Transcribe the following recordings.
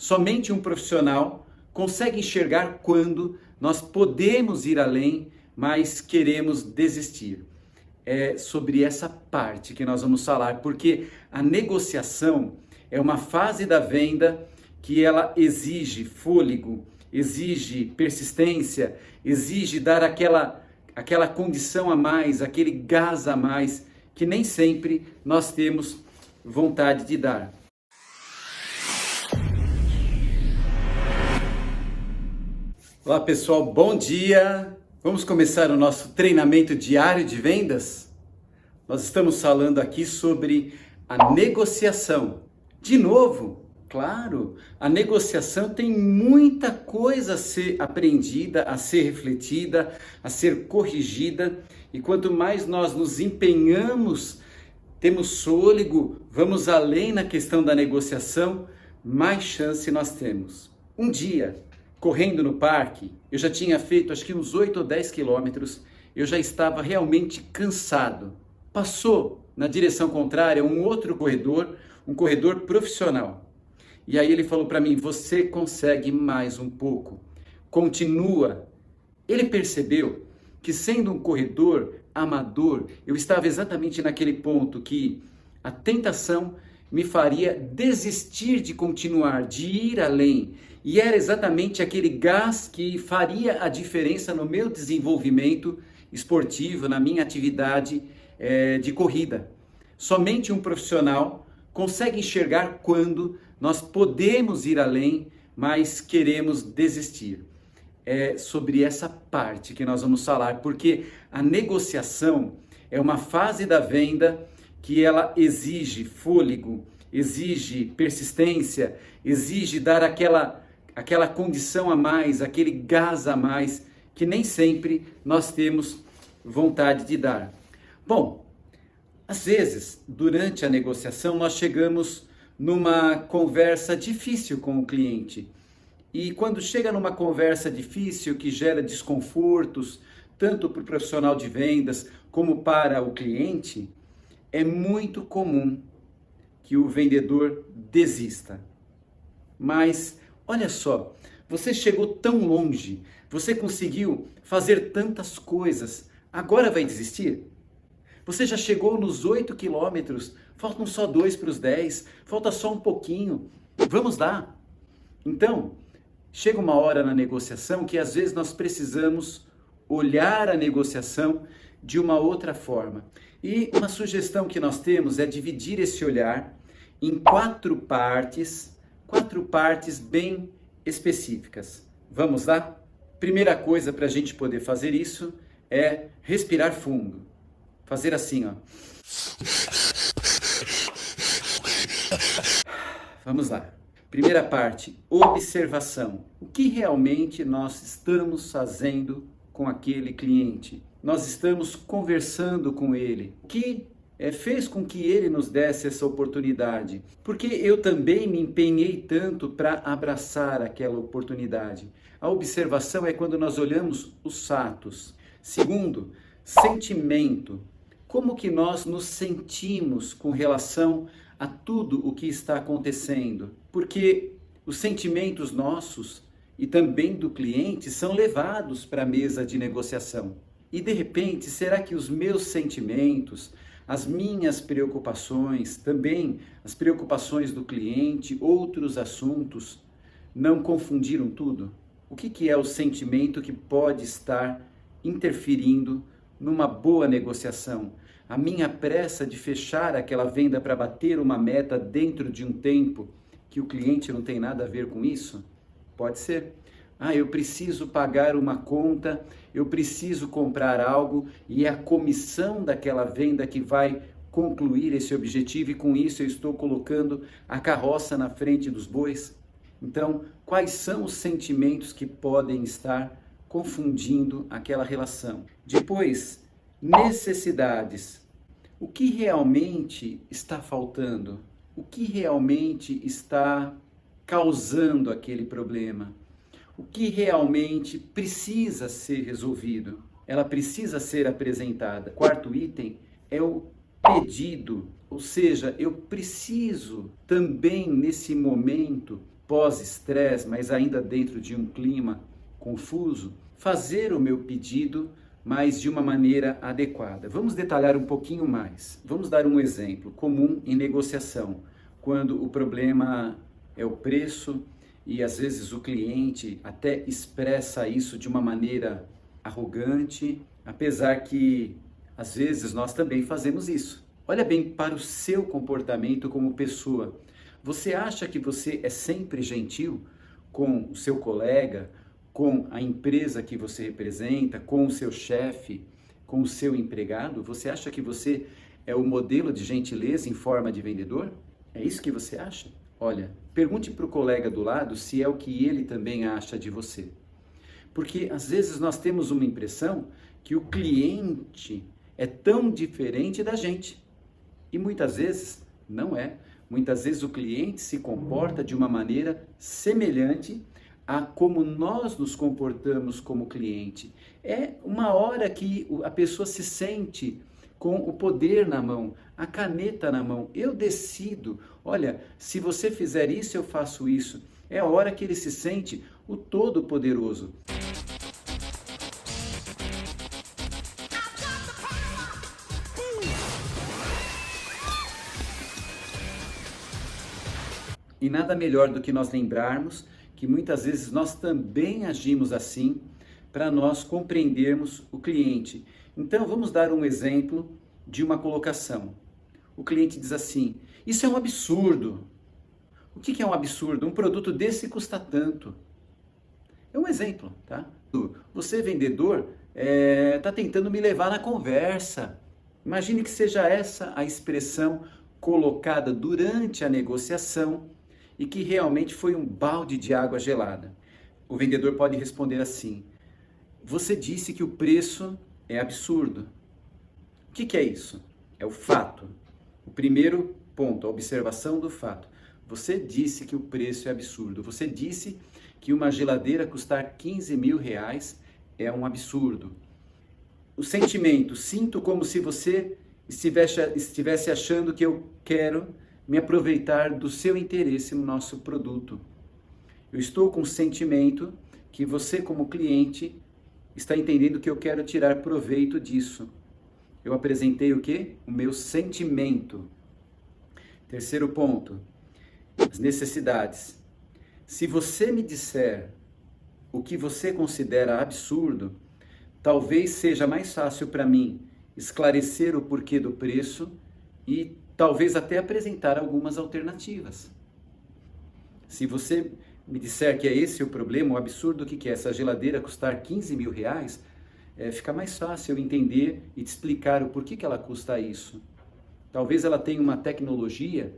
Somente um profissional consegue enxergar quando nós podemos ir além, mas queremos desistir. É sobre essa parte que nós vamos falar, porque a negociação é uma fase da venda que ela exige fôlego, exige persistência, exige dar aquela condição a mais, aquele gás a mais, que nem sempre nós temos vontade de dar. Olá pessoal, bom dia! Vamos começar o nosso treinamento diário de vendas? Nós estamos falando aqui sobre a negociação. De novo, claro, a negociação tem muita coisa a ser aprendida, a ser refletida, a ser corrigida. E quanto mais nós nos empenhamos, temos fôlego, vamos além na questão da negociação, mais chance nós temos. Um dia, correndo no parque, eu já tinha feito acho que uns 8 ou 10 quilômetros, eu já estava realmente cansado. Passou na direção contrária um outro corredor, um corredor profissional. E aí ele falou para mim, você consegue mais um pouco, continua. Ele percebeu que sendo um corredor amador, eu estava exatamente naquele ponto que a tentação me faria desistir de continuar, de ir além. E era exatamente aquele gás que faria a diferença no meu desenvolvimento esportivo, na minha atividade de corrida. Somente um profissional consegue enxergar quando nós podemos ir além, mas queremos desistir. É sobre essa parte que nós vamos falar, porque a negociação é uma fase da venda que ela exige fôlego, exige persistência, exige dar aquela condição a mais, aquele gás a mais, que nem sempre nós temos vontade de dar. Bom, às vezes, durante a negociação, nós chegamos numa conversa difícil com o cliente. E quando chega numa conversa difícil que gera desconfortos, tanto para o profissional de vendas como para o cliente, é muito comum que o vendedor desista. Mas olha só, você chegou tão longe, você conseguiu fazer tantas coisas, agora vai desistir? Você já chegou nos 8 quilômetros, faltam só 2 para os 10, falta só um pouquinho, vamos lá. Então, chega uma hora na negociação que às vezes nós precisamos olhar a negociação de uma outra forma. E uma sugestão que nós temos é dividir esse olhar em 4 partes bem específicas. Vamos lá? Primeira coisa para a gente poder fazer isso é respirar fundo. Fazer assim, ó. Vamos lá. Primeira parte, observação. O que realmente nós estamos fazendo com aquele cliente? Nós estamos conversando com ele. O que fez com que ele nos desse essa oportunidade? Porque eu também me empenhei tanto para abraçar aquela oportunidade. A observação é quando nós olhamos os fatos. Segundo, sentimento. Como que nós nos sentimos com relação a tudo o que está acontecendo? Porque os sentimentos nossos e também do cliente são levados para a mesa de negociação. E de repente, será que os meus sentimentos, as minhas preocupações, também as preocupações do cliente, outros assuntos, não confundiram tudo? O que é o sentimento que pode estar interferindo numa boa negociação? A minha pressa de fechar aquela venda para bater uma meta dentro de um tempo que o cliente não tem nada a ver com isso? Pode ser. Eu preciso pagar uma conta, eu preciso comprar algo e é a comissão daquela venda que vai concluir esse objetivo e com isso eu estou colocando a carroça na frente dos bois. Então, quais são os sentimentos que podem estar confundindo aquela relação? Depois, necessidades. O que realmente está faltando? O que realmente está causando aquele problema? O que realmente precisa ser resolvido? Ela precisa ser apresentada. Quarto item é o pedido, ou seja, eu preciso também nesse momento pós-estresse, mas ainda dentro de um clima confuso, fazer o meu pedido, mas de uma maneira adequada. Vamos detalhar um pouquinho mais. Vamos dar um exemplo comum em negociação, quando o problema é o preço e às vezes o cliente até expressa isso de uma maneira arrogante, apesar que às vezes nós também fazemos isso. Olha bem para o seu comportamento como pessoa. Você acha que você é sempre gentil com o seu colega, com a empresa que você representa, com o seu chefe, com o seu empregado? Você acha que você é o modelo de gentileza em forma de vendedor? É isso que você acha? Olha, pergunte para o colega do lado se é o que ele também acha de você. Porque às vezes nós temos uma impressão que o cliente é tão diferente da gente. E muitas vezes não é. Muitas vezes o cliente se comporta de uma maneira semelhante a como nós nos comportamos como cliente. É uma hora que a pessoa se sente com o poder na mão, a caneta na mão. Eu decido, olha, se você fizer isso, eu faço isso. É a hora que ele se sente o Todo-Poderoso. E nada melhor do que nós lembrarmos que muitas vezes nós também agimos assim para nós compreendermos o cliente. Então vamos dar um exemplo de uma colocação. O cliente diz assim: isso é um absurdo. O que é um absurdo? Um produto desse custa tanto. É um exemplo, tá? Você, vendedor, está tentando me levar na conversa. Imagine que seja essa a expressão colocada durante a negociação e que realmente foi um balde de água gelada. O vendedor pode responder assim: você disse que o preço é absurdo. O que é isso? É o fato. O primeiro ponto, a observação do fato. Você disse que o preço é absurdo. Você disse que uma geladeira custar 15 mil reais é um absurdo. O sentimento, sinto como se você estivesse achando que eu quero me aproveitar do seu interesse no nosso produto. Eu estou com o sentimento que você, como cliente, está entendendo que eu quero tirar proveito disso. Eu apresentei o quê? O meu sentimento. Terceiro ponto, as necessidades. Se você me disser o que você considera absurdo, talvez seja mais fácil para mim esclarecer o porquê do preço e talvez até apresentar algumas alternativas. Se você me disser que é esse o problema, o absurdo, o que é essa geladeira custar 15 mil reais, fica mais fácil eu entender e te explicar o porquê que ela custa isso. Talvez ela tenha uma tecnologia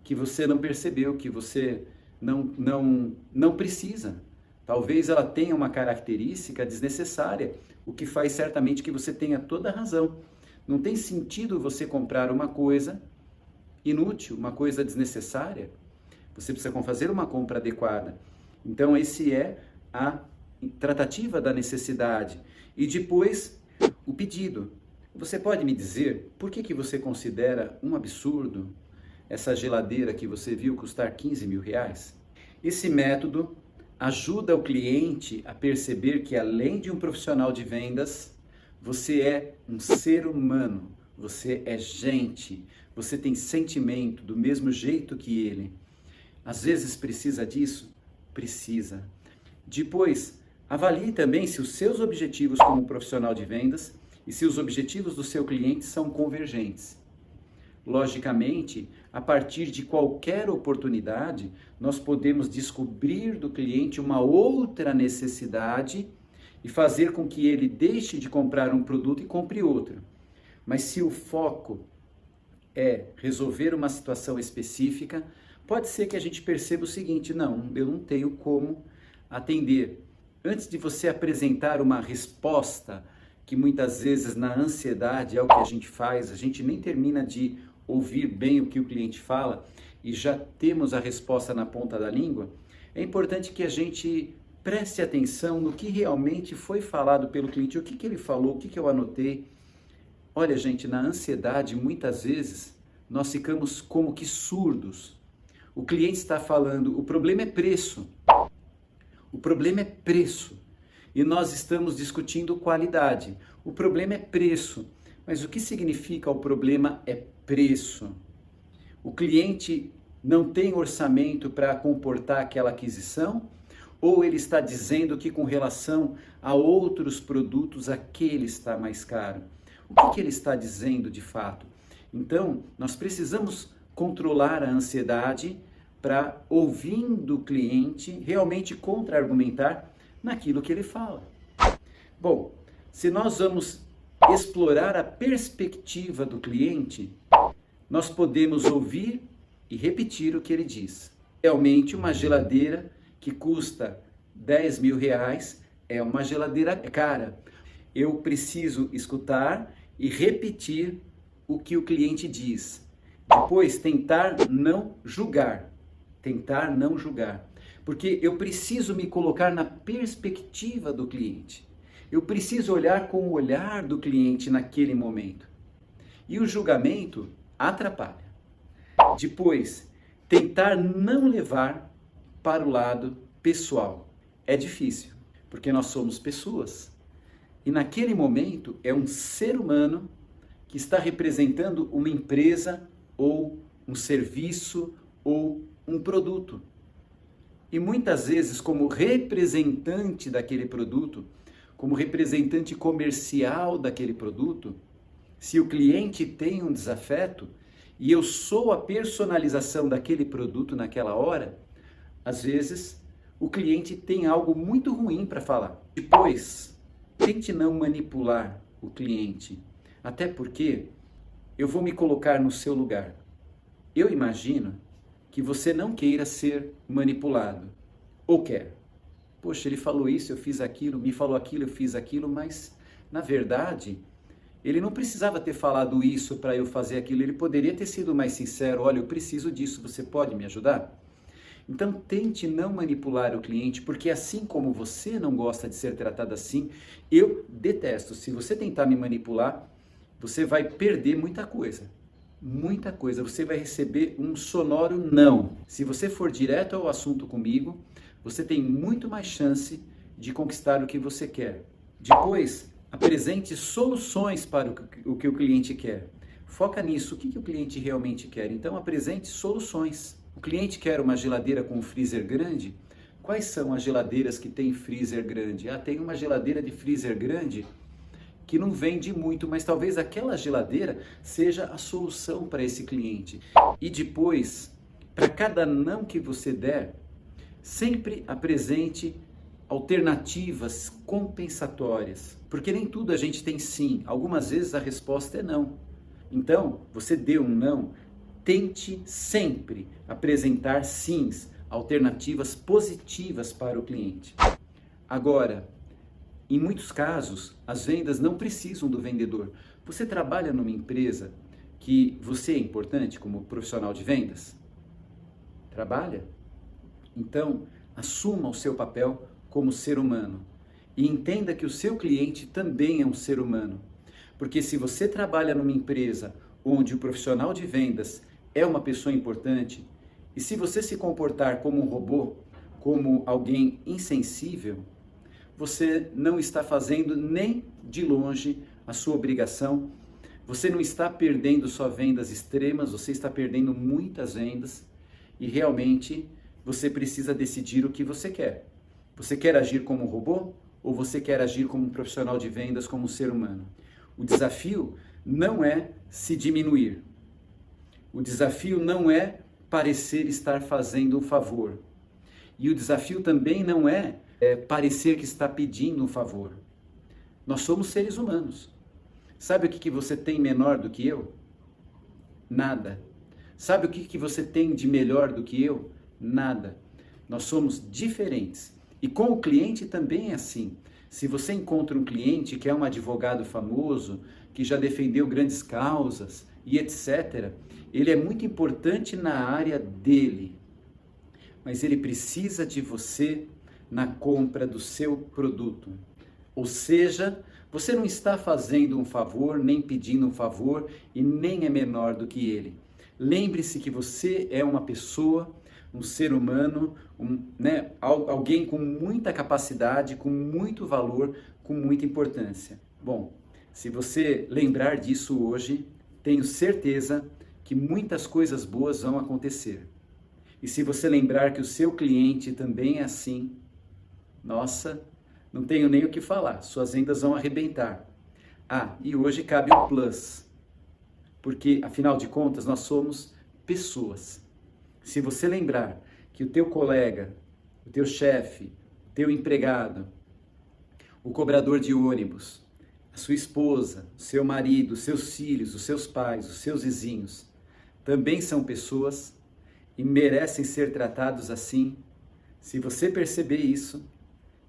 que você não percebeu, que você não precisa. Talvez ela tenha uma característica desnecessária, o que faz certamente que você tenha toda a razão. Não tem sentido você comprar uma coisa inútil, uma coisa desnecessária. Você precisa fazer uma compra adequada. Então, esse é a tratativa da necessidade. E depois, o pedido. Você pode me dizer por que você considera um absurdo essa geladeira que você viu custar 15 mil reais? Esse método ajuda o cliente a perceber que, além de um profissional de vendas, você é um ser humano, você é gente, você tem sentimento do mesmo jeito que ele. Às vezes precisa disso? Precisa. Depois, avalie também se os seus objetivos como profissional de vendas e se os objetivos do seu cliente são convergentes. Logicamente, a partir de qualquer oportunidade, nós podemos descobrir do cliente uma outra necessidade e fazer com que ele deixe de comprar um produto e compre outro. Mas se o foco é resolver uma situação específica, pode ser que a gente perceba o seguinte: não, eu não tenho como atender. Antes de você apresentar uma resposta, que muitas vezes na ansiedade é o que a gente nem termina de ouvir bem o que o cliente fala e já temos a resposta na ponta da língua, é importante que a gente preste atenção no que realmente foi falado pelo cliente, o que ele falou, o que eu anotei. Olha, gente, na ansiedade, muitas vezes, nós ficamos como que surdos. O cliente está falando, o problema é preço. O problema é preço. E nós estamos discutindo qualidade. O problema é preço. Mas o que significa o problema é preço? O cliente não tem orçamento para comportar aquela aquisição? Ou ele está dizendo que com relação a outros produtos, aquele está mais caro? O que ele está dizendo de fato? Então, nós precisamos controlar a ansiedade para, ouvindo o cliente, realmente contra-argumentar naquilo que ele fala. Bom, se nós vamos explorar a perspectiva do cliente, nós podemos ouvir e repetir o que ele diz. Realmente, uma geladeira que custa 10 mil reais é uma geladeira cara. Eu preciso escutar e repetir o que o cliente diz. Depois, tentar não julgar. Tentar não julgar. Porque eu preciso me colocar na perspectiva do cliente. Eu preciso olhar com o olhar do cliente naquele momento. E o julgamento atrapalha. Depois, tentar não levar para o lado pessoal. É difícil, porque nós somos pessoas. E naquele momento é um ser humano que está representando uma empresa ou um serviço ou um produto. E muitas vezes, como representante daquele produto, como representante comercial daquele produto, se o cliente tem um desafeto e eu sou a personalização daquele produto naquela hora, às vezes o cliente tem algo muito ruim para falar. Depois, tente não manipular o cliente, até porque eu vou me colocar no seu lugar. Eu imagino que você não queira ser manipulado, ou quer. Poxa, ele falou isso, eu fiz aquilo, me falou aquilo, eu fiz aquilo, mas na verdade ele não precisava ter falado isso para eu fazer aquilo, ele poderia ter sido mais sincero, olha, eu preciso disso, você pode me ajudar? Então tente não manipular o cliente, porque assim como você não gosta de ser tratado assim, eu detesto. Se você tentar me manipular, você vai perder muita coisa. Muita coisa. Você vai receber um sonoro não. Se você for direto ao assunto comigo, você tem muito mais chance de conquistar o que você quer. Depois, apresente soluções para o que o cliente quer. Foca nisso. O que o cliente realmente quer? Então, apresente soluções. O cliente quer uma geladeira com um freezer grande? Quais são as geladeiras que tem freezer grande? Tem uma geladeira de freezer grande que não vende muito, mas talvez aquela geladeira seja a solução para esse cliente. E depois, para cada não que você der, sempre apresente alternativas compensatórias, porque nem tudo a gente tem sim, algumas vezes a resposta é não. Então, você deu um não, tente sempre apresentar sims, alternativas positivas para o cliente. Agora, em muitos casos, as vendas não precisam do vendedor. Você trabalha numa empresa que você é importante como profissional de vendas? Trabalha? Então, assuma o seu papel como ser humano e entenda que o seu cliente também é um ser humano. Porque se você trabalha numa empresa onde o profissional de vendas é uma pessoa importante, e se você se comportar como um robô, como alguém insensível, você não está fazendo nem de longe a sua obrigação, você não está perdendo só vendas extremas, você está perdendo muitas vendas e realmente você precisa decidir o que você quer. Você quer agir como um robô ou você quer agir como um profissional de vendas, como um ser humano? O desafio não é se diminuir. O desafio não é parecer estar fazendo um favor. E o desafio também não é parecer que está pedindo um favor. Nós somos seres humanos. Sabe o que você tem menor do que eu? Nada. Sabe o que você tem de melhor do que eu? Nada. Nós somos diferentes. E com o cliente também é assim. Se você encontra um cliente que é um advogado famoso, que já defendeu grandes causas e etc., ele é muito importante na área dele. Mas ele precisa de você na compra do seu produto. Ou seja, você não está fazendo um favor, nem pedindo um favor e nem é menor do que ele. Lembre-se que você é uma pessoa um ser humano, alguém com muita capacidade, com muito valor, com muita importância. Bom, se você lembrar disso hoje, tenho certeza que muitas coisas boas vão acontecer. E se você lembrar que o seu cliente também é assim, nossa, não tenho nem o que falar, suas vendas vão arrebentar. Ah, e hoje cabe um plus, porque afinal de contas nós somos pessoas. Se você lembrar que o teu colega, o teu chefe, o teu empregado, o cobrador de ônibus, a sua esposa, o seu marido, os seus filhos, os seus pais, os seus vizinhos, também são pessoas e merecem ser tratados assim, se você perceber isso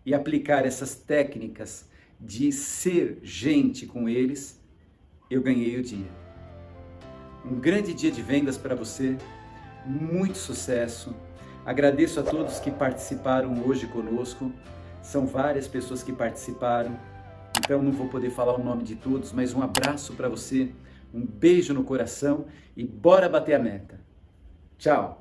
e aplicar essas técnicas de ser gente com eles, eu ganhei o dia. Um grande dia de vendas para você, muito sucesso. Agradeço a todos que participaram hoje conosco. São várias pessoas que participaram, então não vou poder falar o nome de todos, mas um abraço para você, um beijo no coração e bora bater a meta. Tchau!